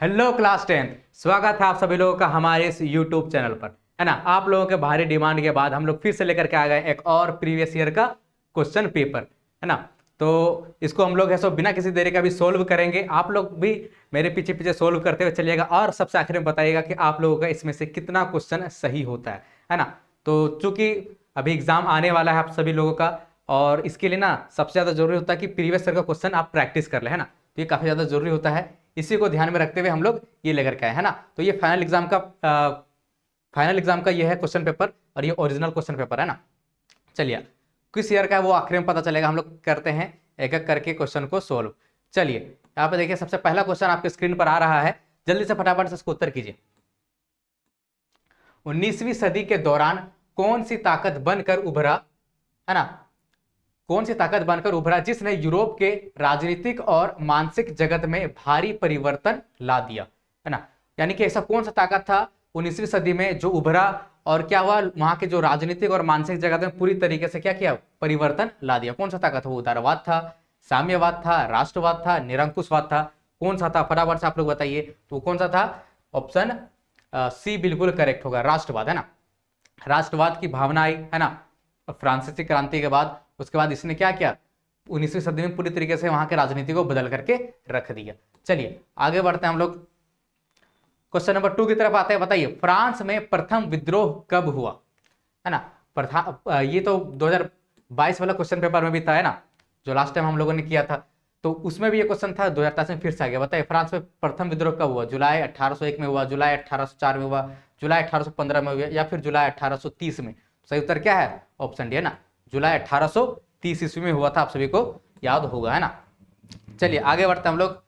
Hello class 10। स्वागत है आप सभी लोगों का हमारे इस यूट्यूब चैनल पर, है ना। आप लोगों के भारी डिमांड के बाद हम लोग फिर से लेकर के आ गए एक और प्रीवियस ईयर का क्वेश्चन पेपर, है ना। तो इसको हम लोग है सो बिना किसी देरी का भी सोल्व करेंगे। आप लोग भी मेरे पीछे पीछे सोल्व करते हुए चलिएगा और सबसे आखिर में बताइएगा कि आप लोगों का इसमें से कितना क्वेश्चन सही होता है ना। तो चूंकि अभी एग्जाम आने वाला है आप सभी लोगों का, और इसके लिए ना सबसे ज्यादा जरूरी होता है कि प्रीवियस ईयर का क्वेश्चन आप प्रैक्टिस कर ले, है ना। तो ये काफी ज्यादा जरूरी होता है, इसी को ध्यान में रखते हुए हम लोग ये लेकर के आए, है ना। तो ये फाइनल एग्जाम का ये है क्वेश्चन पेपर, और ये ओरिजिनल क्वेश्चन पेपर है ना। चलिए, किस ईयर का है वो आखिर में पता चलेगा। हम लोग करते हैं एक एक करके क्वेश्चन को सोल्व। चलिए, यहाँ पे देखिए सबसे पहला क्वेश्चन आपके स्क्रीन पर आ रहा है, जल्दी से फटाफट से इसको उत्तर कीजिए। 19वीं सदी के दौरान कौन सी ताकत बनकर उभरा, है ना, कौन सी ताकत बनकर उभरा जिसने यूरोप के राजनीतिक और मानसिक जगत में भारी परिवर्तन ला दिया, है ना। यानी कि ऐसा कौन सा ताकत था 19वीं सदी में जो उभरा, और क्या हुआ, वहां के जो राजनीतिक और मानसिक जगत में पूरी तरीके से क्या किया, परिवर्तन ला दिया। कौन सा ताकत, वो उदारवाद था, साम्यवाद था, राष्ट्रवाद था, निरंकुशवाद था, कौन सा था, फटाफट से आप लोग बताइए। तो कौन सा था? ऑप्शन सी बिल्कुल करेक्ट होगा, राष्ट्रवाद, है ना। राष्ट्रवाद की भावना आई, है ना, फ्रांसीसी क्रांति के बाद। उसके बाद इसने क्या किया, 19वीं सदी में पूरी तरीके से वहां के राजनीति को बदल करके रख दिया। चलिए आगे बढ़ते हैं हम लोग, क्वेश्चन नंबर 2 की तरफ आते हैं। बताइए, फ्रांस में प्रथम विद्रोह कब हुआ, है ना। ये तो 2022 वाला क्वेश्चन पेपर में भी था, है ना, जो लास्ट टाइम हम लोगों ने किया था। तो उसमें भी ये क्वेश्चन था, 2023 में फिर से आ गया। बताइए, फ्रांस में प्रथम विद्रोह कब हुआ? जुलाई 1801 में हुआ, जुलाई 1804 में हुआ, जुलाई 1815 में हुआ, या फिर जुलाई 1830 में? सही उत्तर क्या है? ऑप्शन डी, है ना, जुलाई 1830 ईस्वी में हुआ था। आप सभी को याद होगा, है ना। चलिए आगे बढ़ते हैं हम लोग।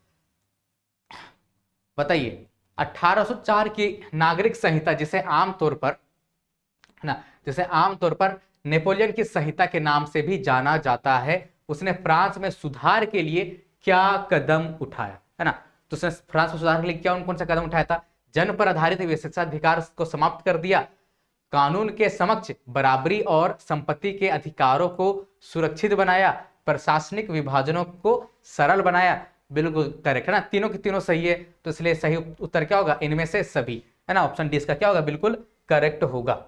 बताइए, 1804 की नागरिक संहिता, जिसे आमतौर पर, है ना, जिसे आमतौर पर नेपोलियन की संहिता के नाम से भी जाना जाता है, उसने फ्रांस में सुधार के लिए क्या कदम उठाया, है ना। तो उसने फ्रांस में सुधार के लिए क्या कौन सा कदम उठाया था? जन पर आधारित विशेषाधिकार को समाप्त कर दिया, कानून के समक्ष बराबरी और संपत्ति के अधिकारों को सुरक्षित बनाया, प्रशासनिक विभाजनों को सरल बनाया। बिल्कुल करेक्ट, है ना, तीनों की तीनों सही है। तो इसलिए सही उत्तर क्या होगा? इनमें से सभी, है ना। ऑप्शन डी इसका क्या होगा? बिल्कुल करेक्ट होगा।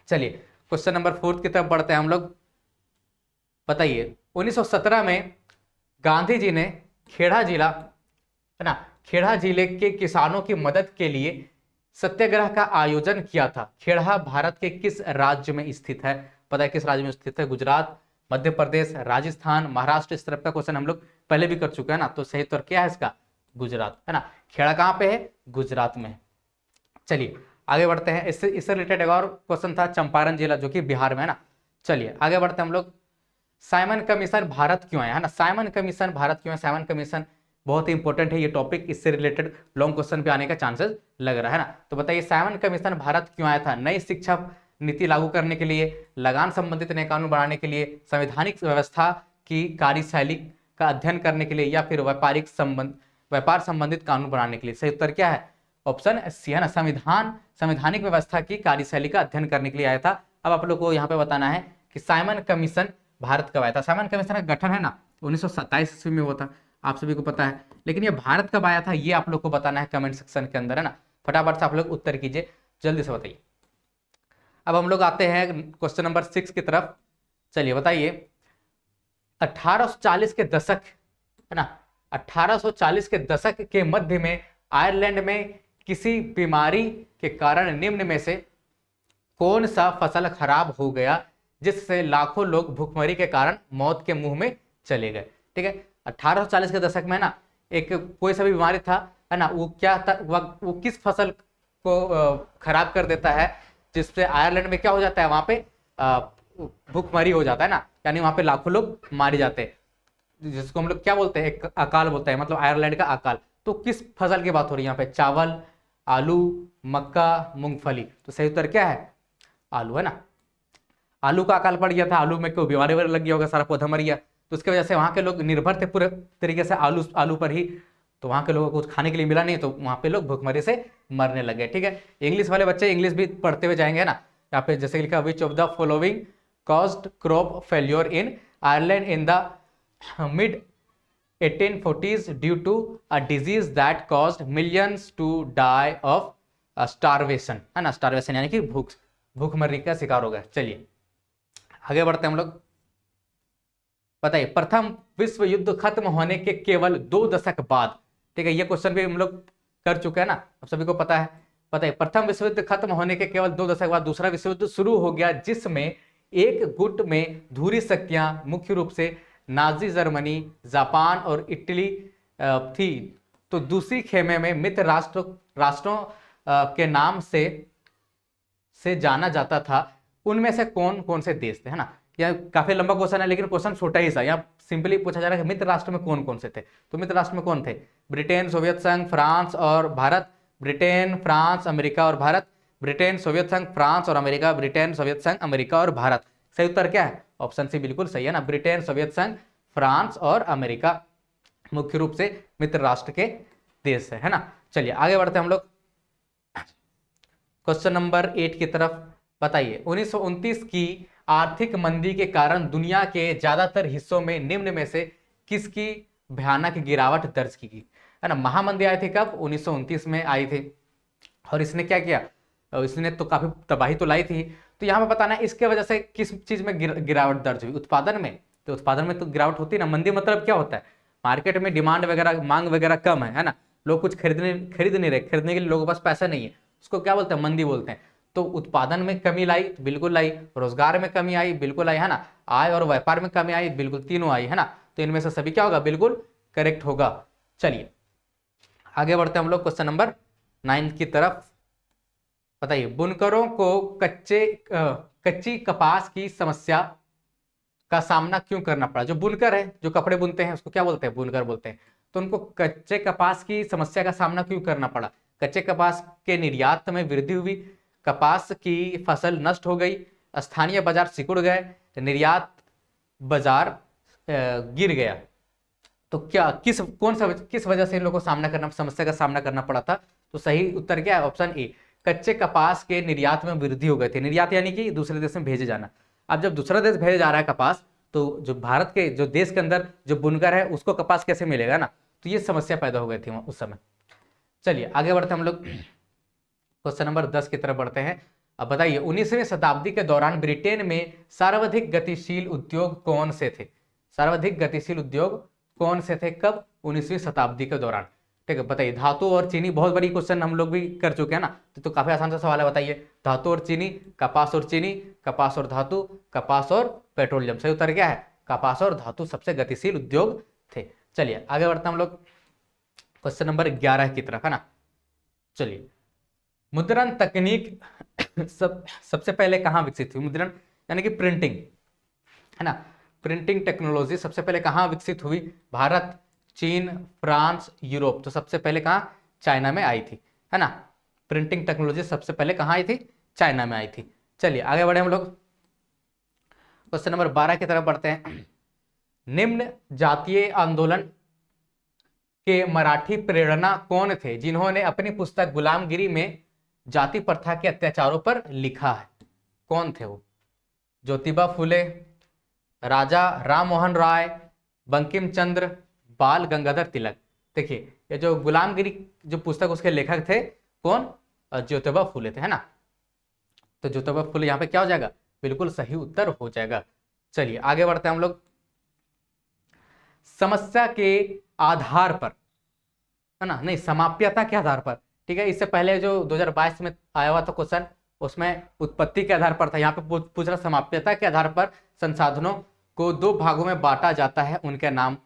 चलिए क्वेश्चन नंबर 4 की तरफ बढ़ते हैं हम लोग। बताइए, 1917 में गांधी जी ने खेड़ा जिला, है ना, खेड़ा जिले के किसानों की मदद के लिए सत्याग्रह का आयोजन किया था। खेड़ा भारत के किस राज्य में स्थित है? पता है किस राज्य में स्थित है? गुजरात, मध्य प्रदेश, राजस्थान, महाराष्ट्र। इस तरफ का क्वेश्चन हम लोग पहले भी कर चुके हैं ना। तो सही उत्तर क्या है इसका? गुजरात, है ना। खेड़ा कहां पे है? गुजरात में। चलिए आगे बढ़ते हैं। इससे रिलेटेड एक और क्वेश्चन था, चंपारण जिला जो कि बिहार में, है ना। चलिए आगे बढ़ते हैं हम लोग। साइमन कमीशन भारत क्यों आया, है ना। साइमन कमीशन भारत क्यों है? साइमन कमीशन बहुत ही इंपॉर्टेंट है ये टॉपिक, इससे रिलेटेड लॉन्ग क्वेश्चन पे आने का चांसेस लग रहा है ना। तो बताइए, साइमन कमीशन भारत क्यों आया था? नई शिक्षा नीति लागू करने के लिए, लगान संबंधित नए कानून बनाने के लिए, संवैधानिक व्यवस्था की कार्यशैली का अध्ययन करने के लिए, या फिर व्यापार संबंधित कानून बनाने के लिए? सही उत्तर क्या है? ऑप्शन सी, है ना, संवैधानिक व्यवस्था की कार्यशैली का अध्ययन करने के लिए आया था। अब आप लोग को यहाँ पे बताना है कि साइमन कमीशन भारत कब आया था। साइमन कमीशन का गठन, है ना, 1927 ईस्वी में हुआ था, आप सभी को पता है। लेकिन ये भारत कब आया था ये आप लोग को बताना है कमेंट सेक्शन के अंदर, है ना। फटाफट से आप लोग उत्तर कीजिए, जल्दी से बताइए। अब हम लोग आते हैं क्वेश्चन नंबर 6 की तरफ। चलिए बताइए, 1840 के दशक, है ना, 1840 के दशक के मध्य में आयरलैंड में किसी बीमारी के कारण निम्न में से कौन सा फसल खराब हो गया जिससे लाखों लोग भूखमरी के कारण मौत के मुंह में चले गए? ठीक है, 1840 के दशक में ना एक कोई सा भी बीमारी था, है ना, वो क्या था, वो किस फसल को खराब कर देता है जिससे आयरलैंड में क्या हो जाता है, वहां पे भूखमरी हो जाता है ना, यानी वहां पे लाखों लोग मारे जाते हैं, जिसको हम लोग क्या बोलते हैं, एक अकाल बोलते हैं, मतलब आयरलैंड का अकाल। तो किस फसल की बात हो रही है यहाँ पे? चावल, आलू, मक्का, मूंगफली? तो सही उत्तर क्या है? आलू, है ना। आलू का अकाल पड़ गया था, आलू में कोई बीमारी वगैरह लग गया होगा, सारा पौधा मर गया, तो उसकी वजह से वहां के लोग निर्भर थे पूरे तरीके से आलू पर ही। तो वहां के लोगों को कुछ खाने के लिए मिला नहीं, तो वहां पे लोग भूखमरी से मरने लगे। ठीक है, इंग्लिश वाले बच्चे इंग्लिश भी पढ़ते हुए जाएंगे ना। यहाँ पे जैसे लिखा, which of the following caused crop failure in Ireland in the mid 1840s due to a disease that caused millions to die of starvation, है ना, स्टारवेशन यानी कि भूखमरी का शिकार हो गए। चलिए आगे बढ़ते हैं हम लोग। बताइए प्रथम विश्व युद्ध खत्म होने के केवल 2 दशक बाद, ठीक है, ये क्वेश्चन भी हम लोग कर चुके हैं ना, अब सभी को पता है। बताइए प्रथम विश्व युद्ध खत्म होने के केवल 2 दशक बाद दूसरा विश्व युद्ध शुरू हो गया, जिसमें एक गुट में धुरी शक्तियां मुख्य रूप से नाजी जर्मनी, जापान और इटली थी, तो दूसरी खेमे में मित्र राष्ट्रों के नाम से जाना जाता था। उनमें से कौन कौन से देश थे, है ना। यह काफी लंबा क्वेश्चन है लेकिन क्वेश्चन छोटा ही सा, यहाँ सिंपली पूछा जा रहा है कि मित्र राष्ट्र में कौन कौन से थे। तो मित्र राष्ट्र में कौन थे? ब्रिटेन, सोवियत संघ, फ्रांस और भारत। ब्रिटेन, फ्रांस, अमेरिका और भारत। ब्रिटेन, सोवियत संघ, फ्रांस और अमेरिका। ब्रिटेन, सोवियत संघ, अमेरिका और भारत। सही उत्तर क्या है? ऑप्शन सी बिल्कुल सही है ना, ब्रिटेन, सोवियत संघ, फ्रांस और अमेरिका मुख्य रूप से मित्र राष्ट्र के देश है ना। चलिए आगे बढ़ते हैं हम लोग क्वेश्चन नंबर 8 की तरफ। बताइए 1929 की आर्थिक मंदी के कारण दुनिया के ज्यादातर हिस्सों में निम्न में से किसकी भयानक गिरावट दर्ज की गई, है ना। महामंदी आई थी कब? 1929 में आई थी। और इसने क्या किया? इसने तो काफी तबाही तो लाई थी। तो यहाँ पे बताना है इसके वजह से किस चीज में गिरावट दर्ज हुई? उत्पादन में। तो उत्पादन में तो गिरावट होती है ना। मंदी मतलब क्या होता है? मार्केट में डिमांड वगैरह, मांग वगैरह कम है ना, लोग कुछ खरीद नहीं रहे, खरीदने के लिए लोगों के पास पैसा नहीं है, उसको क्या बोलते हैं? मंदी बोलते हैं। तो उत्पादन में कमी लाई, बिल्कुल लाई। रोजगार में कमी आई, बिल्कुल आई, है ना। आय और व्यापार में कमी आई, बिल्कुल, तीनों आई, है ना। तो इनमें से सभी क्या होगा? बिल्कुल करेक्ट होगा। चलिए आगे बढ़ते हैं हम लोग क्वेश्चन नंबर 9 की तरफ। बताइए बुनकरों को कच्ची कपास की समस्या का सामना क्यों करना पड़ा? जो बुनकर है, जो कपड़े बुनते हैं, उसको क्या बोलते हैं? बुनकर बोलते हैं। तो उनको कच्चे कपास की समस्या का सामना क्यों करना पड़ा? कच्चे कपास के निर्यात में वृद्धि हुई, कपास की फसल नष्ट हो गई, स्थानीय बाजार सिकुड़ गए, निर्यात बाजार गिर गया। तो क्या किस वजह से इन लोगों को समस्या का सामना करना पड़ा था? तो सही उत्तर क्या है? ऑप्शन ए, कच्चे कपास के निर्यात में वृद्धि हो गई थी। निर्यात यानी कि दूसरे देश में भेजे जाना। अब जब दूसरा देश भेजे जा रहा है कपास, तो जो भारत के जो देश के अंदर जो बुनकर है उसको कपास कैसे मिलेगा ना, तो ये समस्या पैदा हो गई थी उस समय। चलिए आगे बढ़ते हम लोग क्वेश्चन नंबर 10 की तरफ बढ़ते हैं। अब बताइए 19वीं शताब्दी के दौरान ब्रिटेन में सर्वाधिक गतिशील उद्योग कौन से थे? सर्वाधिक गतिशील उद्योग कौन से थे? कब? 19वीं शताब्दी के दौरान। ठीक है, बताइए धातु और चीनी, बहुत बड़ी क्वेश्चन हम लोग भी कर चुके हैं ना, तो काफी आसान सा सवाल है। बताइए धातु और चीनी, कपास और चीनी, कपास और धातु, कपास और पेट्रोलियम। सही उत्तर क्या है? कपास और धातु सबसे गतिशील उद्योग थे। चलिए आगे बढ़ते हम लोग क्वेश्चन नंबर 11 की तरफ, है ना। चलिए मुद्रण तकनीक सबसे पहले कहां विकसित हुई? मुद्रण यानी कि प्रिंटिंग, है ना। प्रिंटिंग टेक्नोलॉजी सबसे पहले कहां विकसित हुई? भारत, चीन, फ्रांस, यूरोप। तो सबसे पहले कहां? चाइना में आई थी, है ना। प्रिंटिंग टेक्नोलॉजी सबसे पहले कहां आई थी? चाइना में आई थी। चलिए आगे बढ़े हम लोग क्वेश्चन नंबर 12 की तरफ बढ़ते हैं। निम्न जातीय आंदोलन के मराठी प्रेरणा कौन थे जिन्होंने अपनी पुस्तक गुलामगिरी में जाति प्रथा के अत्याचारों पर लिखा है? कौन थे वो? ज्योतिबा फुले, राजा राम मोहन राय, बंकिम चंद्र, बाल गंगाधर तिलक। देखिए ये जो गुलामगिरी जो पुस्तक, उसके लेखक थे कौन? ज्योतिबा फुले थे, है ना। तो ज्योतिबा फुले यहाँ पे क्या हो जाएगा? बिल्कुल सही उत्तर हो जाएगा। चलिए आगे बढ़ते हैं हम लोग समस्या के आधार पर, है ना, नहीं समाप्यता के आधार पर। ठीक है, इससे पहले जो 2022 में आया हुआ था क्वेश्चन, उसमें उत्पत्ति के आधार पर था। यहाँ पे पूछ रहा समाप्यता के आधार पर संसाधनों को 2 भागों में बांटा जाता है, उनके नाम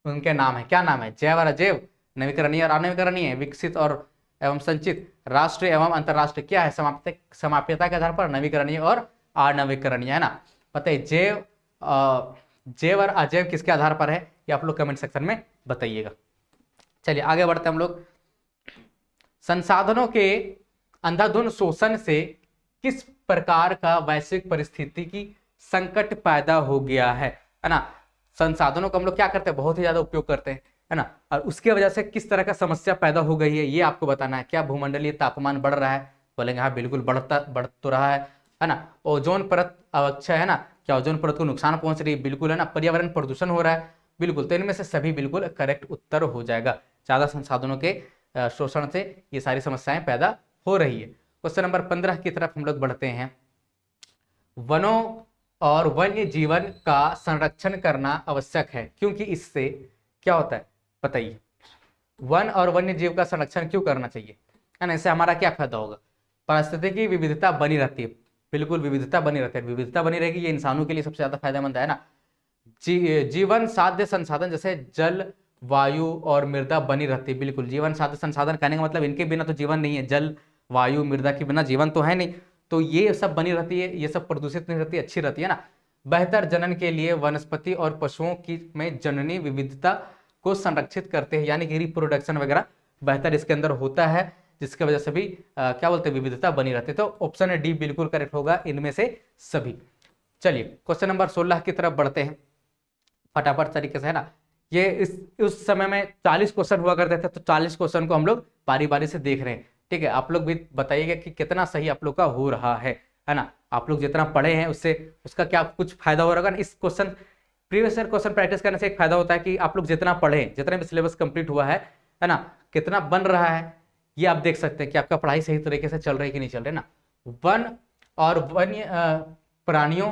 है। क्या नाम है? जैव और अजैव, नवीकरणीय और अनवीकरणीय, विकसित और एवं संचित, राष्ट्रीय एवं अंतरराष्ट्रीय। क्या है समाप्यता के आधार पर? नवीकरणीय और अनवीकरणीय, है ना। पता है जैव और अजैव किसके आधार पर है? ये आप लोग कमेंट सेक्शन में बताइएगा। चलिए आगे बढ़ते हैं हम लोग। संसाधनों के अंधाधुंध शोषण से किस प्रकार का वैश्विक परिस्थिति की संकट पैदा हो गया है ना। संसाधनों का हम लोग क्या करते हैं? बहुत ही ज्यादा उपयोग करते हैं, है ना। और उसके वजह से किस तरह का समस्या पैदा हो गई है, ये आपको बताना है। क्या भूमंडलीय तापमान बढ़ रहा है? बोलेंगे हाँ बिल्कुल बढ़ तो रहा है ना। ओजोन परत अवक्षय, है ना। क्या ओजोन परत को नुकसान पहुंच रही है? बिल्कुल, है ना। पर्यावरण प्रदूषण हो रहा है, बिल्कुल, तो इनमें से सभी बिल्कुल करेक्ट उत्तर हो जाएगा। ज्यादा संसाधनों के शोषण से ये सारी समस्याएं पैदा हो रही है। क्वेश्चन नंबर 15 की तरफ हम लोग बढ़ते हैं। वनों और वन्य जीवन का संरक्षण करना आवश्यक है क्योंकि इससे क्या होता है बताइए। वन और वन्य जीव का संरक्षण क्यों करना चाहिए, है ना, इससे हमारा क्या फायदा होगा। पारिस्थितिकी विविधता बनी रहती है, बिल्कुल विविधता बनी रहती है, विविधता बनी रहेगी, ये इंसानों के लिए सबसे ज्यादा फायदेमंद है ना। जीवन साध्य संसाधन जैसे जल, वायु और मृदा बनी रहती है, बिल्कुल जीवन साध्य संसाधन कहने का मतलब इनके बिना तो जीवन नहीं है, जल वायु मृदा के बिना जीवन तो है नहीं, तो ये सब बनी रहती है, ये सब प्रदूषित नहीं रहती, अच्छी रहती है ना। बेहतर जनन के लिए वनस्पति और पशुओं की में जननी विविधता को संरक्षित करते हैं, यानी कि रिप्रोडक्शन वगैरह बेहतर इसके अंदर होता है, जिसकी वजह से भी क्या बोलते हैं विविधता बनी रहती है। तो ऑप्शन डी बिल्कुल करेक्ट होगा इनमें से सभी। चलिए क्वेश्चन नंबर 16 की तरफ बढ़ते हैं फटाफट तरीके से, है ना। ये उस समय में 40 क्वेश्चन हुआ करते थे, तो 40 क्वेश्चन को हम लोग बारी बारी से देख रहे हैं, ठीक है। आप लोग भी बताइएगा कि कितना सही आप लोग का हो रहा है ना। आप लोग जितना पढ़े हैं उससे उसका क्या कुछ फायदा हो रहा है। इस question previous year question practice करने से एक फायदा होता है कि आप लोग जितना पढ़े, जितना भी सिलेबस कंप्लीट हुआ है ना, कितना बन रहा है, ये आप देख सकते हैं कि आपका पढ़ाई सही तरीके से चल रही है कि नहीं चल रही ना। वन और वन्य प्राणियों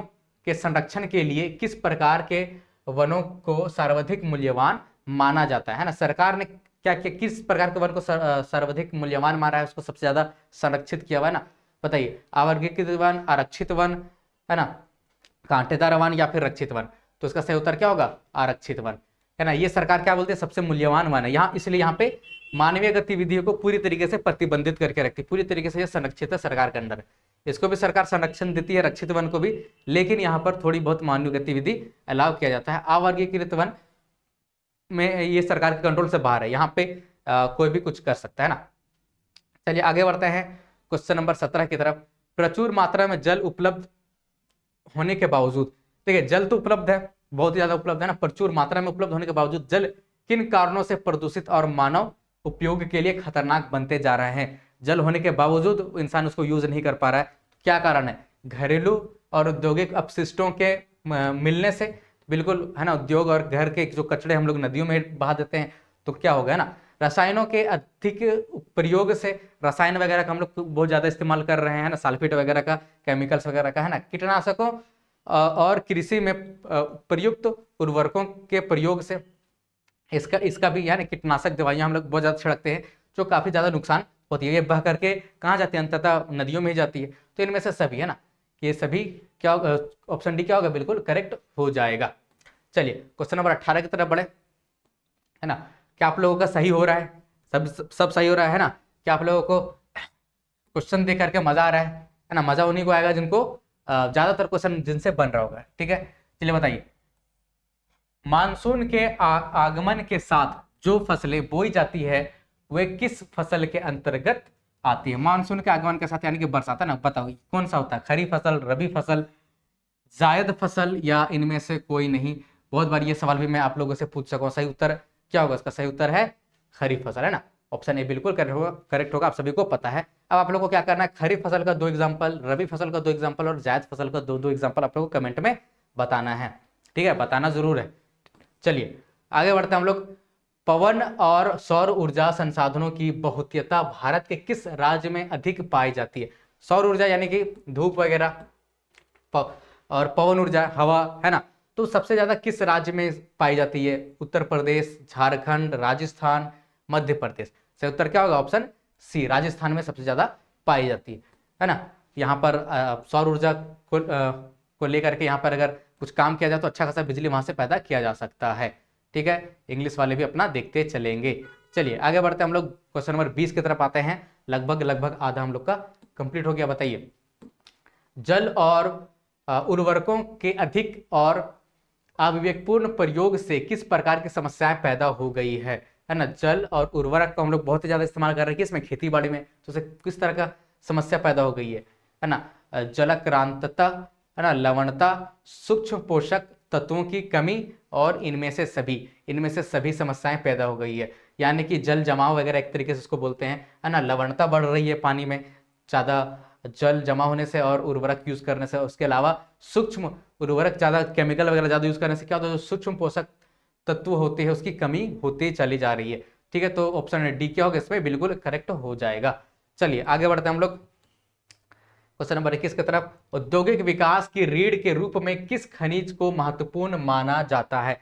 के संरक्षण के लिए किस प्रकार के वनों को सर्वाधिक मूल्यवान माना जाता है ना। सरकार ने क्या किया, किस प्रकार के वन को सर्वाधिक मूल्यवान माना है, उसको सबसे ज्यादा संरक्षित किया हुआ है ना। बताइए, अवर्गीकृत वन, आरक्षित वन, है ना, कांटेदार वन या फिर रक्षित वन। तो इसका सही उत्तर क्या होगा, आरक्षित वन, है ना। ये सरकार क्या बोलते हैं, सबसे मूल्यवान वन है यहाँ, इसलिए यहाँ पे मानवीय गतिविधियों को पूरी तरीके से प्रतिबंधित करके रखती है, पूरी तरीके से ये संरक्षित है सरकार के अंदर। इसको भी सरकार संरक्षण देती है, रक्षित वन को भी, लेकिन यहाँ पर थोड़ी बहुत मानवीय गतिविधि अलाउ किया जाता है। अवर्गीकृत वन में ये सरकार के कंट्रोल से बाहर है, यहाँ पे कोई भी कुछ कर सकता है ना। चलिए आगे बढ़ते हैं क्वेश्चन नंबर 17 की तरफ। प्रचुर मात्रा में जल उपलब्ध होने के बावजूद, देखिए जल तो उपलब्ध है, बहुत ही ज्यादा उपलब्ध है ना, प्रचुर मात्रा में उपलब्ध होने के बावजूद जल किन कारणों से प्रदूषित और मानव उपयोग के लिए खतरनाक बनते जा रहे हैं। जल होने के बावजूद इंसान उसको यूज नहीं कर पा रहा है, क्या कारण है। घरेलू और औद्योगिक अपशिष्टों के मिलने से, बिल्कुल है ना, उद्योग और घर के जो कचरे हम लोग नदियों में बहा देते हैं, तो क्या होगा ना। रसायनों के अधिक प्रयोग से, रसायन वगैरह का हम लोग बहुत ज्यादा इस्तेमाल कर रहे हैं ना, सल्फेट वगैरह का, केमिकल्स वगैरह का, है ना। कीटनाशकों और कृषि में प्रयुक्त उर्वरकों के प्रयोग से, इसका भी यानी कीटनाशक दवाइयां हम लोग बहुत ज्यादा छिड़कते हैं, जो काफी ज्यादा नुकसान होती है। ये बह करके कहाँ जाती है, अंततः नदियों में ही जाती है। तो इनमें से सभी, है ना, ये सभी क्या, ऑप्शन डी क्या होगा, बिल्कुल करेक्ट हो जाएगा। चलिए क्वेश्चन नंबर 18 की तरफ बढ़े, है ना। क्या आप लोगों का सही हो रहा है, सब सही हो रहा है ना। क्या आप लोगों को क्वेश्चन देख करके मजा आ रहा है ना। मजा उन्हीं को आएगा जिनको ज्यादातर क्वेश्चन जिनसे बन रहा होगा, ठीक है। चलिए बताइए, मानसून के आगमन के साथ जो फसलें बोई जाती है वे किस फसल के अंतर्गत आती है। मानसून के आगमन के साथ यानी कि बरसात, है ना। बताओ कौन सा होता है, खरीफ फसल, रबी फसल, जायद फसल या इनमें से कोई नहीं। बहुत बार ये सवाल भी मैं आप लोगों से पूछ सकूं। सही उत्तर क्या होगा, इसका सही उत्तर है खरीफ फसल, है ना। ऑप्शन ए बिल्कुल करेक्ट होगा, आप सभी को पता है। अब आप लोगों को क्या करना है, खरीफ फसल का 2 एग्जाम्पल, रबी फसल का 2 एग्जाम्पल और जायद फसल का 2 एग्जाम्पल आप लोगों को कमेंट में बताना है, ठीक है, बताना जरूर है। चलिए आगे बढ़ते हैं हम लोग। पवन और सौर ऊर्जा संसाधनों की बहुत्यता भारत के किस राज्य में अधिक पाई जाती है। सौर ऊर्जा यानी कि धूप वगैरह और पवन ऊर्जा हवा, है ना, तो सबसे ज्यादा किस राज्य में पाई जाती है। उत्तर प्रदेश, झारखंड, राजस्थान, मध्य प्रदेश। सही उत्तर क्या होगा, ऑप्शन सी, राजस्थान में सबसे ज्यादा पाई जाती है ना। यहाँ पर सौर ऊर्जा को लेकर के यहाँ पर अगर कुछ काम किया जाए तो अच्छा खासा बिजली वहां से पैदा किया जा सकता है, ठीक है। इंग्लिश वाले भी अपना देखते चलेंगे। चलिए आगे बढ़ते हम लोग क्वेश्चन नंबर 20 की तरफ आते हैं। लगभग आधा हम लोग का कंप्लीट हो गया। बताइए, जल और उर्वरकों के अधिक और अविवेकपूर्ण प्रयोग से किस प्रकार की समस्याएं पैदा हो गई है ना। जल और उर्वरक को हम लोग बहुत ही ज्यादा इस्तेमाल कर रहे हैं इसमें खेती बाड़ी में, तो उससे किस तरह का समस्या पैदा हो गई है ना। जलाक्रांतता, है ना, लवणता, सूक्ष्म पोषक तत्वों की कमी और इनमें से सभी समस्याएं पैदा हो गई है। यानी कि जल जमाव वगैरह एक तरीके से इसको बोलते हैं, है ना। लवणता बढ़ रही है पानी में ज्यादा जल जमा होने से और उर्वरक यूज करने से। उसके अलावा सूक्ष्म उर्वरक ज्यादा, केमिकल वगैरह ज्यादा यूज करने से क्या होता है, सूक्ष्म पोषक तत्व होते हैं उसकी कमी होती चली जा रही है। ठीक है, तो ऑप्शन डी क्या होगा इसमें बिल्कुल करेक्ट हो जाएगा। चलिए आगे बढ़ते हैं हम लोग क्वेश्चन नंबर 21 की तरफ। औद्योगिक विकास की रीढ़ के रूप में किस खनिज को महत्वपूर्ण माना जाता है?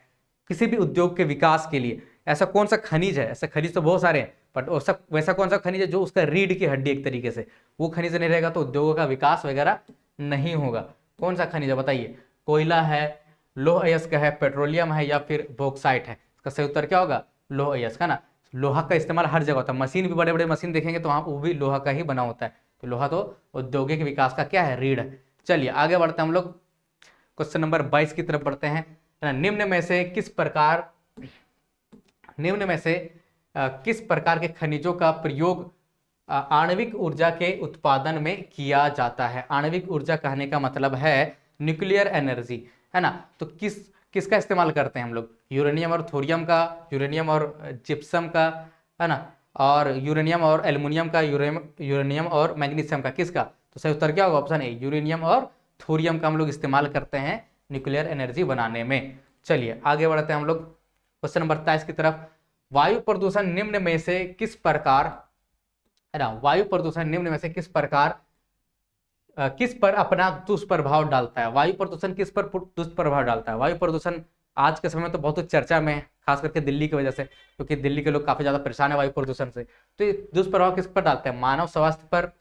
किसी भी उद्योग के विकास के लिए ऐसा कौन सा खनिज है? ऐसे खनिज तो बहुत सारे हैं, बट वैसा कौन सा खनिज है जो उसका रीढ़ की हड्डी एक तरीके से, वो खनिज नहीं रहेगा तो उद्योगों का विकास वगैरह नहीं होगा। कौन सा खनिज है बताइए? कोयला है, लौह अयस्क है, पेट्रोलियम है, या फिर बॉक्साइट है? इसका सही उत्तर क्या होगा? लौह अयस्क है ना। लोहा का इस्तेमाल हर जगह होता है, मशीन भी बड़े बड़े मशीन देखेंगे तो वहां वो भी लोहा का ही बना होता है। तो लोहा तो औद्योगिक विकास का क्या है? रीढ़ है। चलिए आगे बढ़ते हैं हम लोग क्वेश्चन नंबर 22 की तरफ बढ़ते हैं। निम्न में से किस प्रकार के खनिजों का प्रयोग आणविक ऊर्जा के उत्पादन में किया जाता है? आणविक ऊर्जा कहने का मतलब है न्यूक्लियर एनर्जी, है ना। तो किसका इस्तेमाल करते हैं हम लोग? यूरेनियम और थोरियम का, यूरेनियम और जिप्सम का, है ना, और यूरेनियम और एल्युमिनियम का, यूरेनियम और मैग्नीशियम का। किसका? तो सही उत्तर क्या होगा? ऑप्शन ए, यूरेनियम और थोरियम का हम लोग इस्तेमाल करते हैं न्यूक्लियर एनर्जी बनाने में। चलिए आगे बढ़ते हैं हम लोग क्वेश्चन नंबर 23 की तरफ। वायु प्रदूषण निम्न में से किस प्रकार, है ना, वायु प्रदूषण निम्न में से किस प्रकार किस पर अपना दुष्प्रभाव डालता है? वायु प्रदूषण किस पर दुष्प्रभाव डालता है? वायु प्रदूषण आज के समय में तो बहुत चर्चा में है, खास करके दिल्ली की वजह से, क्योंकि दिल्ली के लोग काफी ज्यादा परेशान है वायु प्रदूषण से। तो ये दुष्प्रभाव किस पर डालता है? मानव स्वास्थ्य पर,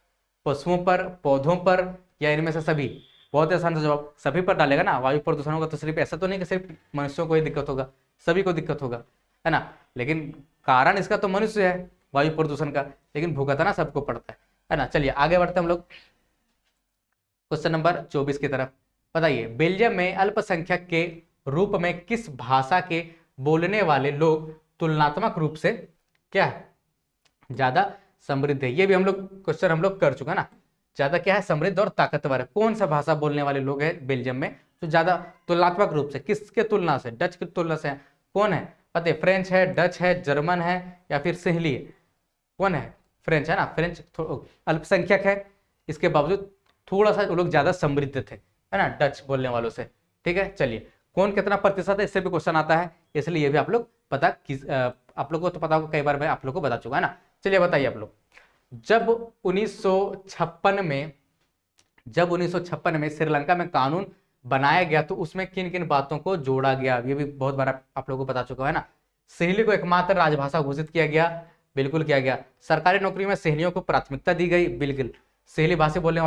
पशुओं पर, पौधों पर, या इनमें से सभी? बहुत आसान सा जवाब, सभी पर डालेगा ना। वायु प्रदूषण होगा तो सिर्फ ऐसा तो नहीं कि सिर्फ मनुष्यों को ही दिक्कत होगा, सभी को दिक्कत होगा, है ना। लेकिन कारण इसका तो मनुष्य है वायु प्रदूषण का, लेकिन भुगतना सबको पड़ता है ना। चलिए आगे बढ़ते हैं हम लोग क्वेश्चन नंबर 24 की तरफ। बताइए, बेल्जियम में अल्पसंख्यक के रूप में किस भाषा के बोलने वाले लोग तुलनात्मक रूप से क्या है? ज्यादा समृद्ध है। ये भी हम लोग क्वेश्चन हम लोग कर चुके हैं ना। ज्यादा क्या है? समृद्ध और ताकतवर है। कौन सा भाषा बोलने वाले लोग हैं बेल्जियम में तो ज्यादा तुलनात्मक रूप से? किसके तुलना से? डच की तुलना से। कौन है? पता है, फ्रेंच है, डच है, जर्मन है, या फिर सिहली है? कौन है? फ्रेंच है ना। फ्रेंच अल्पसंख्यक है, इसके बावजूद थोड़ा सा वो लोग ज्यादा समृद्ध थे, है ना, डच बोलने वालों से। ठीक है, चलिए कौन कितना प्रतिशत है, इससे भी क्वेश्चन आता है, इसलिए ये भी आप लोग पता आप लोग को तो पता होगा, कई बार मैं आप लोग को बता चुका है ना। चलिए बताइए आप लोग, जब 1956 में श्रीलंका में कानून बनाया गया तो उसमें किन किन बातों को जोड़ा गया? ये भी बहुत बार आप लोगों को बता चुका है ना। सिहली को एकमात्र राजभाषा घोषित किया गया, बिल्कुल किया गया। सरकारी नौकरी में सिहलियों को प्राथमिकता दी गई, बिल्कुल। सिहली भाषा बोलने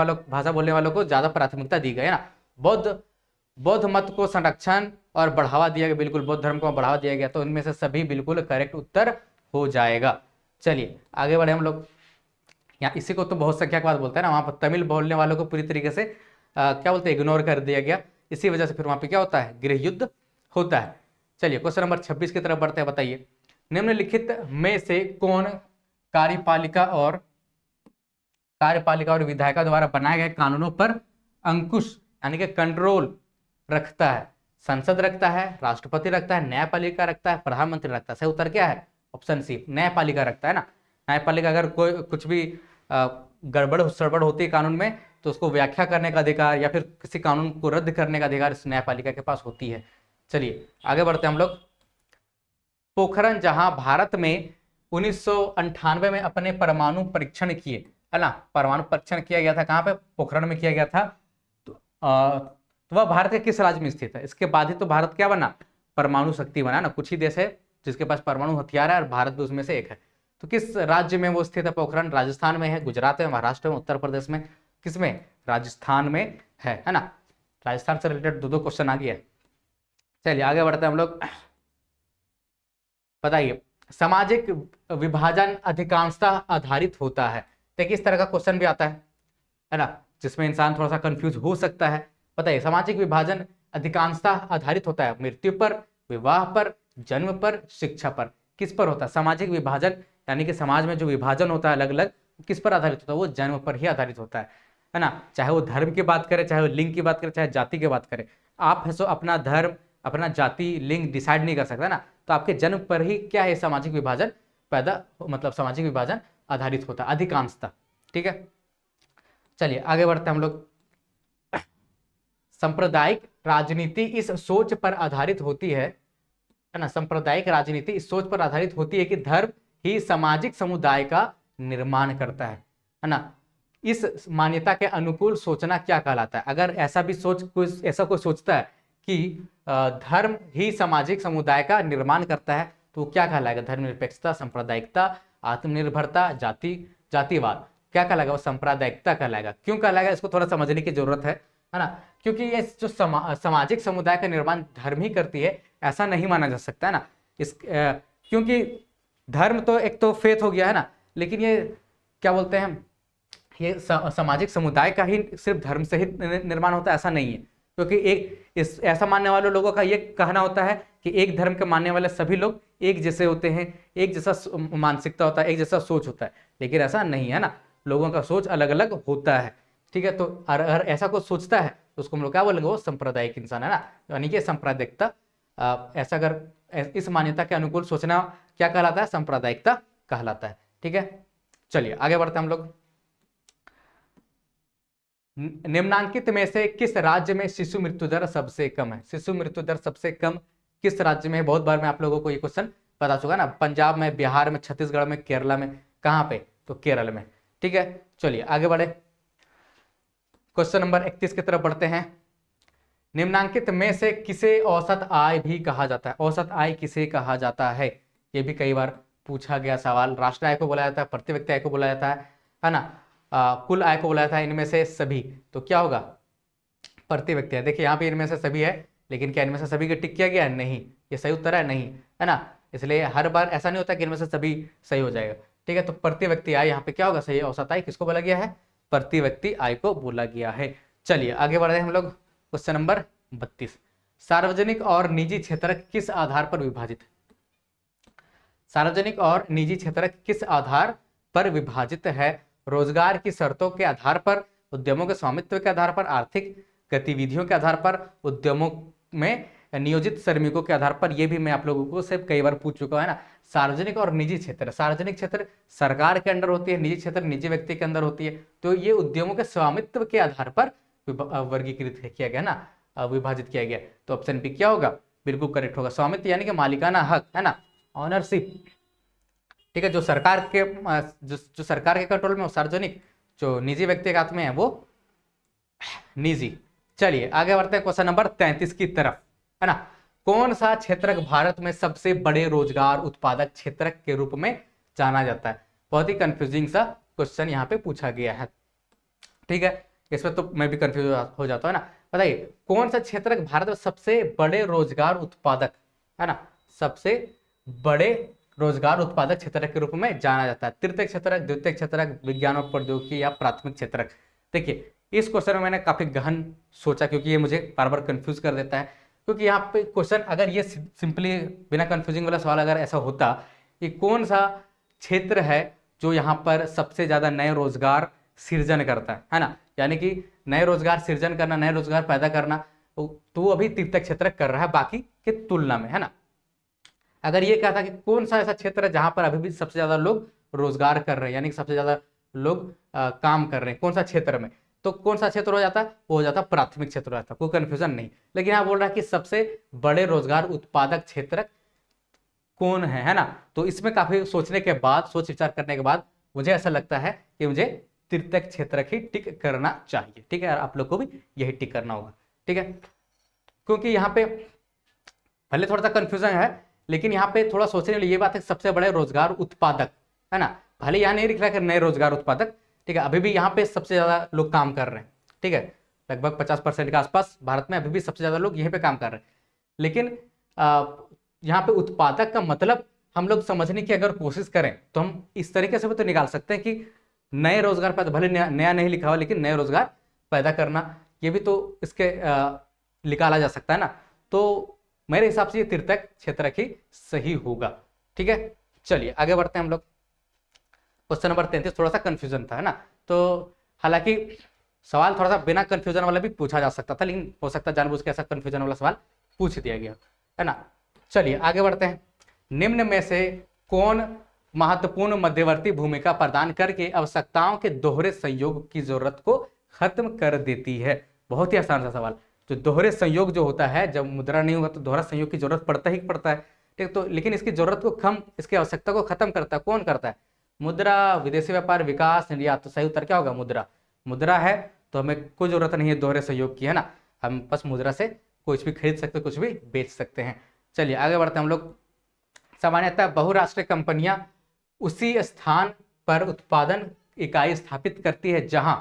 वालों को ज्यादा प्राथमिकता दी गई, है ना। बौद्ध मत को संरक्षण और बढ़ावा दिया गया, बिल्कुल, बौद्ध धर्म को बढ़ावा दिया गया। तो इनमें से सभी बिल्कुल करेक्ट उत्तर हो जाएगा। चलिए आगे बढ़े हम लोग। यहाँ इसी को तो बहुत संख्या के बाद बोलते हैं ना, वहां पर तमिल बोलने वालों को पूरी तरीके से क्या बोलते हैं, इग्नोर कर दिया गया। इसी वजह से फिर वहां पे क्या होता है? गृह युद्ध होता है। चलिए क्वेश्चन नंबर 26 की तरफ बढ़ते हैं। बताइए, निम्नलिखित में से कौन कार्यपालिका और विधायिका द्वारा बनाए गए कानूनों पर अंकुश यानी कि कंट्रोल रखता है? संसद रखता है, राष्ट्रपति रखता है, न्यायपालिका रखता है, प्रधानमंत्री रखता है? सही उत्तर क्या है? ऑप्शन सी, न्यायपालिका रखता है ना। न्यायपालिका अगर कोई कुछ भी गड़बड़ सड़बड़ होती है कानून में तो उसको व्याख्या करने का अधिकार या फिर किसी कानून को रद्द करने का अधिकार इस न्यायपालिका के पास होती है। चलिए आगे बढ़ते हैं हम लोग। पोखरण, जहां भारत में 1998 में अपने परमाणु परीक्षण किए, है ना, परमाणु परीक्षण किया गया था, कहां पे? पोखरण में किया गया था। तो वह भारत के किस राज्य में स्थित है? इसके बाद ही तो भारत क्या बना? परमाणु शक्ति बना ना। कुछ ही देश है जिसके पास परमाणु हथियार है और भारत भी उसमें से एक है। तो किस राज्य में वो स्थित है पोखरण? राजस्थान में है, गुजरात में, महाराष्ट्र में, उत्तर प्रदेश में? किसमें? राजस्थान में है ना। राजस्थान से रिलेटेड दो क्वेश्चन आ गया। चलिए आगे बढ़ते हैं हम लोग। बताइए, सामाजिक विभाजन अधिकांशतः आधारित होता है। देखिए इस तरह का क्वेश्चन भी आता है ना, जिसमें इंसान थोड़ा सा कंफ्यूज हो सकता है। बताइए, सामाजिक विभाजन अधिकांशतः आधारित होता है मृत्यु पर, विवाह पर, जन्म पर, शिक्षा पर? किस पर होता है सामाजिक विभाजन? यानी कि समाज में जो विभाजन होता है अलग अलग, किस पर आधारित होता है? वो जन्म पर ही आधारित होता है ना। चाहे वो धर्म की बात करें, चाहे वो लिंग की बात करें, चाहे जाति की बात करें, आप है सो अपना धर्म, अपना जाति, लिंग डिसाइड नहीं कर सकता ना। तो आपके जन्म पर ही क्या है? सामाजिक विभाजन मतलब सामाजिक विभाजन आधारित होता है अधिकांशतः। ठीक है, चलिए आगे बढ़ते हैं हम लोग। सांप्रदायिक राजनीति इस सोच पर आधारित होती है, है ना, सांप्रदायिक राजनीति इस सोच पर आधारित होती है कि धर्म ही सामाजिक समुदाय का निर्माण करता है ना। इस मान्यता के अनुकूल सोचना क्या कहलाता है? अगर ऐसा भी ऐसा कोई सोचता है कि धर्म ही सामाजिक समुदाय का निर्माण करता है तो वो क्या कहलाएगा? धर्मनिरपेक्षता, सांप्रदायिकता, आत्मनिर्भरता, जातिवाद, क्या कहलाएगा? वो सांप्रदायिकता कहलाएगा। क्यों कहलाएगा इसको थोड़ा समझने की जरूरत है ना, क्योंकि ये जो सामाजिक समुदाय का निर्माण धर्म ही करती है ऐसा नहीं माना जा सकता है ना। क्योंकि धर्म तो एक तो फेथ हो गया है ना, लेकिन ये क्या बोलते हैं, ये सामाजिक समुदाय का ही सिर्फ धर्म से ही निर्माण होता है ऐसा नहीं है। क्योंकि ऐसा मानने वाले लोगों का ये कहना होता है कि एक धर्म के मानने वाले सभी लोग एक जैसे होते हैं, एक जैसा मानसिकता होता है, एक जैसा सोच होता है, लेकिन ऐसा नहीं है ना, लोगों का सोच अलग अलग होता है। ठीक है, तो अगर ऐसा कोई सोचता है तो उसको हम लोग क्या बोलेंगे? वो सांप्रदायिक इंसान है ना, यानी कि सांप्रदायिकता। ऐसा अगर इस मान्यता के अनुकूल सोचना क्या कहलाता है? सांप्रदायिकता कहलाता है। ठीक है, चलिए आगे बढ़ते हैं हम लोग। निम्नांकित में से किस राज्य में शिशु मृत्यु दर सबसे कम है? शिशु मृत्यु दर सबसे कम किस राज्य में है? बहुत बार मैं आप लोगों को ये क्वेश्चन बता चुका ना, पंजाब में, बिहार में, छत्तीसगढ़ में, केरला में। कहां पे? तो केरल में। ठीक है, चलिए आगे बढ़े, क्वेश्चन नंबर 31 की तरफ बढ़ते हैं। निम्नांकित में से किसे औसत आय भी कहा जाता है? औसत आय किसे कहा जाता है? ये भी कई बार पूछा गया सवाल। राष्ट्रीय आय को बोला जाता है, प्रति व्यक्ति आय को बोला जाता है ना, कुल आय को बोला जाता है, इनमें से सभी। तो क्या होगा? प्रति व्यक्ति आय। देखिए यहाँ पे इनमें से सभी है, लेकिन क्या इनमें से सभी को टिक किया गया? नहीं, ये सही उत्तर है नहीं, है ना। इसलिए हर बार ऐसा नहीं होता कि इनमें से सभी सही हो जाएगा। ठीक है, तो प्रति व्यक्ति आय यहाँ पे क्या होगा? सही। औसत आय किसको बोला गया है? प्रति व्यक्ति आय को बोला गया है। चलिए आगे बढ़ रहे हैं हम लोग, क्वेश्चन नंबर 32। सार्वजनिक और निजी क्षेत्र किस आधार पर विभाजित है? सार्वजनिक और निजी क्षेत्र किस आधार पर विभाजित है? रोजगार की शर्तों के आधार पर, उद्यमों के स्वामित्व के आधार पर, आर्थिक गतिविधियों के आधार पर, उद्यमों में नियोजित श्रमिकों के आधार पर। यह भी मैं आप लोगों को से कई बार पूछ चुका है ना। सार्वजनिक और निजी क्षेत्र, सार्वजनिक क्षेत्र सरकार के अंदर होती है, निजी क्षेत्र निजी व्यक्ति के अंदर होती है। तो ये उद्यमों के स्वामित्व के आधार पर वर्गीकृत किया गया ना, विभाजित किया गया। तो ऑप्शन बी क्या होगा? बिल्कुल करेक्ट होगा। स्वामित्व यानी कि मालिकाना हक, है ना, ऑनरशिप। ठीक है, जो सरकार के कंट्रोल में वो सार्वजनिक, जो निजी व्यक्ति के हाथ में है वो निजी। चलिए आगे बढ़ते हैं क्वेश्चन नंबर 33 की तरफ, है ना। कौन सा क्षेत्र भारत में सबसे बड़े रोजगार उत्पादक क्षेत्र के रूप में जाना जाता है? बहुत ही कंफ्यूजिंग सा क्वेश्चन यहाँ पे पूछा गया है। ठीक है, इसमें तो मैं भी कंफ्यूज हो जाता हूँ ना। बताइए कौन सा क्षेत्र भारत में सबसे बड़े रोजगार उत्पादक, है ना, सबसे बड़े रोजगार उत्पादक क्षेत्र के रूप में जाना जाता है? तृतीय क्षेत्र, द्वितीय क्षेत्र, विज्ञान और प्रौद्योगिकी या प्राथमिक क्षेत्र? देखिए इस क्वेश्चन में मैंने काफी गहन सोचा, क्योंकि ये मुझे बार बार कंफ्यूज कर देता है। क्योंकि यहाँ पे क्वेश्चन अगर ये सिंपली बिना कंफ्यूजिंग वाला सवाल अगर ऐसा होता कि कौन सा क्षेत्र है जो यहाँ पर सबसे ज्यादा नए रोजगार सृजन करता है ना, यानी कि नए रोजगार सृजन करना, नए रोजगार पैदा करना, तो वो अभी तृतीय क्षेत्र कर रहा है बाकी के तुलना में, है ना। अगर ये कहा था कि कौन सा ऐसा क्षेत्र है जहां पर अभी भी सबसे ज्यादा लोग रोजगार कर रहे हैं, यानी कि सबसे ज्यादा लोग काम कर रहे हैं, कौन सा क्षेत्र में, तो कौन सा क्षेत्र हो जाता है? वो हो जाता है प्राथमिक क्षेत्र हो जाता है, कोई कंफ्यूजन नहीं। लेकिन यहाँ बोल रहा है कि सबसे बड़े रोजगार उत्पादक क्षेत्र कौन है ना। तो इसमें काफी सोचने के बाद, सोच विचार करने के बाद मुझे ऐसा लगता है कि मुझे तृतीय क्षेत्र ही टिक करना चाहिए। ठीक है, आप लोग को भी यही टिक करना होगा। ठीक है, क्योंकि यहाँ पे भले थोड़ा सा कंफ्यूजन है, लेकिन यहाँ पे थोड़ा सोचने वाली ये बात है, सबसे बड़े रोजगार उत्पादक, है ना। भले यहाँ नहीं लिख रहा है नए रोजगार उत्पादक, ठीक है, अभी भी यहाँ पे सबसे ज्यादा लोग काम कर रहे हैं। ठीक है, लगभग 50% के आसपास भारत में अभी भी सबसे ज्यादा लोग यहीं पे काम कर रहे हैं। लेकिन यहाँ पे उत्पादक का मतलब हम लोग समझने की अगर कोशिश करें तो हम इस तरीके से भी तो निकाल सकते हैं कि नए रोजगार पैदा, भले नया नहीं लिखा हुआ, लेकिन नए रोजगार पैदा करना, ये भी तो इसके निकाला जा सकता है ना। तो मेरे हिसाब से ये तृतीय क्षेत्र ही सही होगा। ठीक है, चलिए आगे बढ़ते हैं हम लोग। क्वेश्चन नंबर 33 थोड़ा सा कंफ्यूजन था, है ना। तो हालांकि सवाल थोड़ा सा बिना कंफ्यूजन वाला भी पूछा जा सकता था, लेकिन हो सकता है जानबूझ के ऐसा कंफ्यूजन वाला सवाल पूछ दिया गया, है ना। चलिए आगे बढ़ते हैं। निम्न में से कौन महत्वपूर्ण मध्यवर्ती भूमिका प्रदान करके आवश्यकताओं के दोहरे संयोग की जरूरत को खत्म कर देती है? बहुत ही आसान सा सवाल। जो दोहरे संयोग जो होता है, जब मुद्रा नहीं होगा तो दोहरा संयोग की जरूरत पड़ता ही पड़ता है, ठीक। तो लेकिन इसकी जरूरत को कम, इसकी आवश्यकता को खत्म करता है कौन करता है? मुद्रा, विदेशी व्यापार, विकास, निर्यात। तो सही उत्तर क्या होगा? मुद्रा। मुद्रा है तो हमें कोई जरूरत नहीं है दोहरे सहयोग की, है ना, हम बस मुद्रा से कुछ भी खरीद सकते, कुछ भी बेच सकते हैं। चलिए आगे बढ़ते हैं हम लोग। सामान्यतः बहुराष्ट्रीय कंपनियां उसी स्थान पर उत्पादन इकाई स्थापित करती है जहां,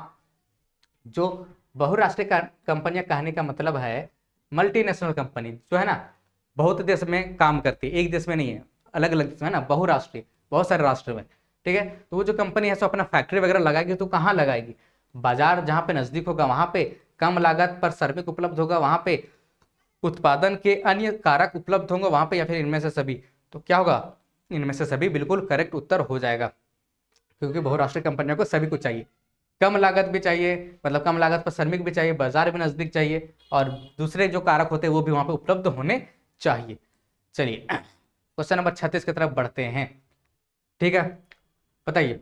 जो बहुराष्ट्रीय कंपनियां कहने का मतलब है मल्टीनेशनल कंपनी, जो है ना बहुत देश में काम करती है, एक देश में नहीं है, अलग अलग देश में, है ना, बहुराष्ट्रीय, बहुत सारे राष्ट्र में। ठीक है, तो वो जो कंपनी है सो अपना फैक्ट्री वगैरह लगाएगी तो कहाँ लगाएगी? बाजार जहाँ पे नजदीक होगा वहां पे, कम लागत पर श्रमिक उपलब्ध होगा वहां पे, उत्पादन के अन्य कारक उपलब्ध होंगे वहां पे, या फिर इनमें से सभी? तो क्या होगा? इनमें से सभी बिल्कुल करेक्ट उत्तर हो जाएगा, क्योंकि बहुराष्ट्रीय कंपनियों को सभी कुछ चाहिए, कम लागत भी चाहिए, मतलब कम लागत पर श्रमिक भी चाहिए, बाजार भी नजदीक चाहिए, और दूसरे जो कारक होते हैं वो भी वहां पे उपलब्ध होने चाहिए। चलिए क्वेश्चन नंबर 36 की तरफ बढ़ते हैं। ठीक है, बताइए,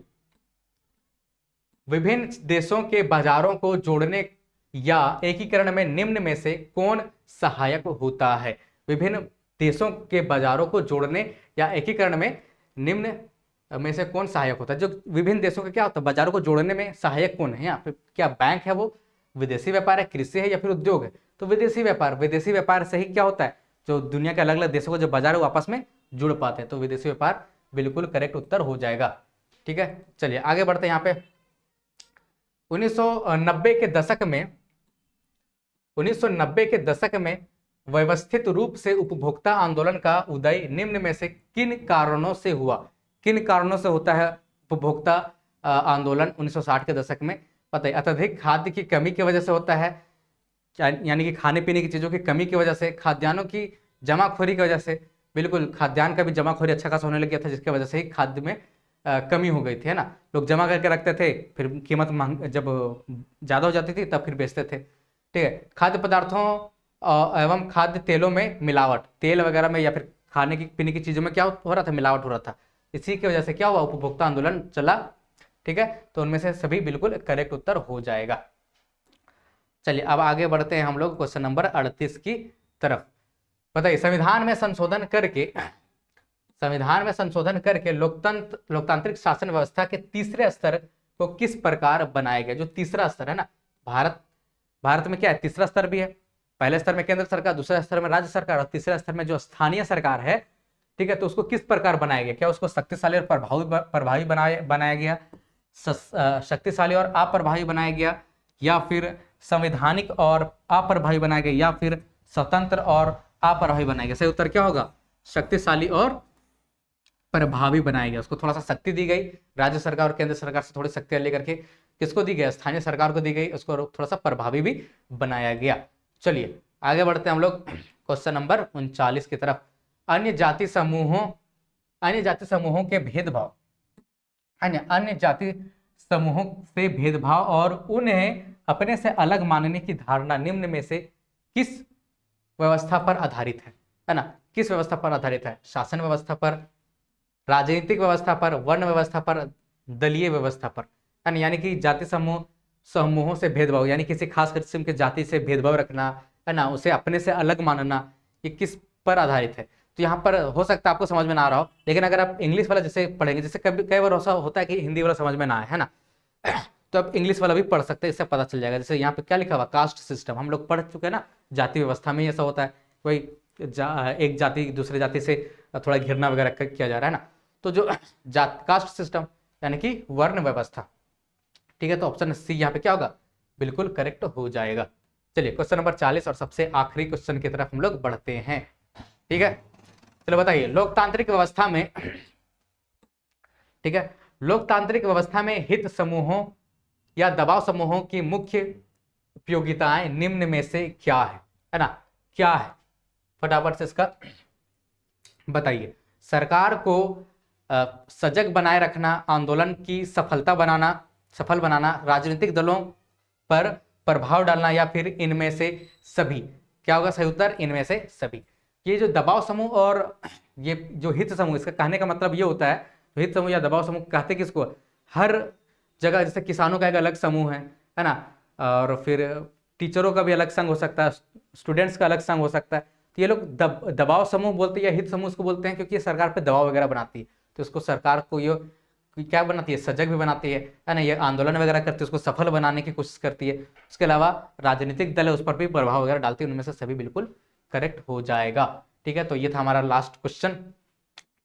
विभिन्न देशों के बाजारों को जोड़ने या एकीकरण में निम्न में से कौन सहायक होता है? विभिन्न देशों के बाजारों को जोड़ने या एकीकरण में निम्न में से कौन सहायक होता है? जो विभिन्न देशों के क्या होता है, बाजारों को जोड़ने में सहायक कौन है? यहाँ पे क्या बैंक है, वो विदेशी व्यापार है, कृषि है, या फिर उद्योग है? तो विदेशी व्यापार। विदेशी व्यापार से ही क्या होता है, जो दुनिया के अलग अलग देशों को जो बाजार है वो आपस में जुड़ पाते हैं। तो विदेशी व्यापार बिल्कुल करेक्ट उत्तर हो जाएगा। ठीक है, चलिए आगे बढ़ते हैं। यहाँ पे 1990 के दशक में 1990 के दशक में व्यवस्थित रूप से उपभोक्ता आंदोलन का उदय निम्न में से किन कारणों से हुआ? किन कारणों से होता है उपभोक्ता आंदोलन 1960 के दशक में? पता है, अत्यधिक खाद्य की कमी की वजह से होता है, यानी कि खाने पीने की चीजों की कमी की वजह से, खाद्यान्नों की जमाखोरी की वजह से, बिल्कुल खाद्यान्न का भी जमाखोरी अच्छा खासा होने लग गया था, जिसकी वजह से ही खाद्य में कमी हो गई थी, है ना। लोग जमा करके रखते थे, फिर कीमत जब ज्यादा हो जाती थी तब फिर बेचते थे। ठीक है, खाद्य पदार्थों एवं खाद्य तेलों में मिलावट, तेल वगैरह में या फिर खाने की पीने की चीजों में क्या हो रहा था, मिलावट हो रहा था। इसी की वजह से क्या हुआ, उपभोक्ता आंदोलन चला। ठीक है, तो उनमें से सभी बिल्कुल करेक्ट उत्तर हो जाएगा। चलिए अब आगे बढ़ते हैं हम लोग क्वेश्चन नंबर 38 की तरफ। बताइए, संविधान में संशोधन करके लोकतांत्रिक शासन व्यवस्था के तीसरे स्तर को किस प्रकार बनाया गया? जो तीसरा स्तर है ना, भारत में क्या है, तीसरा स्तर भी है। पहले स्तर में केंद्र सरकार, दूसरे स्तर में राज्य सरकार, और तीसरे स्तर में जो स्थानीय सरकार है। ठीक है, तो उसको किस प्रकार बनाया गया? क्या उसको शक्तिशाली और प्रभावी बनाया गया, शक्तिशाली और अप्रभावी बनाया गया, या फिर संवैधानिक और अप्रभावी बनाया गया, या फिर स्वतंत्र और अप्रभावी बनाया गया? सही उत्तर क्या होगा? शक्तिशाली और प्रभावी बनाया गया। उसको थोड़ा सा शक्ति दी गई, राज्य सरकार और केंद्र सरकार से थोड़ी शक्तियां लेकर के किसको दी गई? स्थानीय सरकार को दी गई। उसको थोड़ा सा प्रभावी भी बनाया गया। चलिए आगे बढ़ते हैं हम लोग क्वेश्चन नंबर 39 की तरफ। अन्य जाति समूहों के भेदभाव, अन्य जाति समूहों से भेदभाव और उन्हें अपने से अलग मानने की धारणा निम्न में से किस व्यवस्था पर आधारित है ना? किस व्यवस्था पर आधारित है? शासन व्यवस्था पर, राजनीतिक व्यवस्था पर, वर्ण व्यवस्था पर, दलीय व्यवस्था पर, है ना। यानी कि जाति समूहों से भेदभाव, यानी किसी खास किस्म के जाति से भेदभाव रखना, है ना, उसे अपने से अलग मानना, ये किस पर आधारित है? तो यहाँ पर हो सकता है आपको समझ में ना आ रहा हो, लेकिन अगर आप इंग्लिश वाला जैसे पढ़ेंगे, जैसे कई बार ऐसा होता है कि हिंदी वाला समझ में ना आए, है ना, तो आप इंग्लिश वाला भी पढ़ सकते हैं, इससे पता चल जाएगा। जैसे यहाँ पे क्या लिखा हुआ, कास्ट सिस्टम, हम लोग पढ़ चुके हैं ना, जाति व्यवस्था में ऐसा होता है, कोई एक जाति दूसरे जाति से थोड़ा घिरना वगैरह किया जा रहा है ना, तो जो कास्ट सिस्टम यानी कि वर्ण व्यवस्था। ठीक है, तो ऑप्शन सी यहाँ पे क्या होगा, बिल्कुल करेक्ट हो जाएगा। चलिए क्वेश्चन नंबर 40 और सबसे आखिरी क्वेश्चन की तरफ हम लोग बढ़ते हैं। ठीक है, चलो बताइए, लोकतांत्रिक व्यवस्था में, ठीक है, लोकतांत्रिक व्यवस्था में हित समूहों या दबाव समूहों की मुख्य उपयोगिताएं निम्न में से क्या है ना? क्या है, फटाफट से इसका बताइए। सरकार को सजग बनाए रखना, आंदोलन की सफल बनाना, राजनीतिक दलों पर प्रभाव डालना, या फिर इनमें से सभी? क्या होगा सही उत्तर? इनमें से सभी। ये जो दबाव समूह और ये जो हित समूह, इसका कहने का मतलब ये होता है, तो हित समूह या दबाव समूह कहते किसको? हर जगह, जैसे किसानों का एक अलग समूह है ना, और फिर टीचरों का भी अलग संघ हो सकता है, स्टूडेंट्स का अलग संघ हो सकता है, तो ये लोग दबाव समूह बोलते हैं या हित समूह उसको बोलते हैं, क्योंकि ये सरकार पे दबाव वगैरह बनाती है, तो इसको सरकार को ये क्या बनाती है, सजग भी बनाती है ना, ये आंदोलन वगैरह करती है, उसको सफल बनाने की कोशिश करती है। उसके अलावा राजनीतिक दल है उस पर भी प्रभाव वगैरह डालती है, उनमें से सभी बिल्कुल करेक्ट हो जाएगा। ठीक है, तो ये था हमारा लास्ट क्वेश्चन।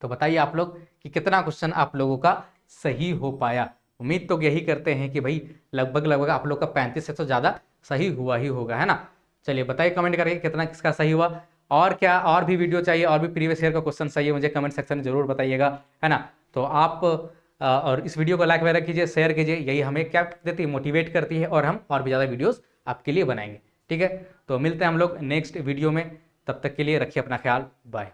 तो बताइए आप लोग कि कितना क्वेश्चन आप लोगों का सही हो पाया। उम्मीद तो यही करते हैं कि भाई लगभग आप लोग का 35 से तो ज़्यादा सही हुआ ही होगा, है ना। चलिए बताइए कमेंट करके कितना किसका सही हुआ, और क्या और भी वीडियो चाहिए, और भी प्रीवियस ईयर का क्वेश्चन चाहिए, मुझे कमेंट सेक्शन में जरूर बताइएगा, है ना। तो आप और इस वीडियो को लाइक वगैरह कीजिए, शेयर कीजिए, यही हमें क्या देती है, मोटिवेट करती है, और हम और भी ज़्यादा वीडियोस आपके लिए बनाएंगे। ठीक है, तो मिलते हैं हम लोग नेक्स्ट वीडियो में, तब तक के लिए रखिए अपना ख्याल, बाय।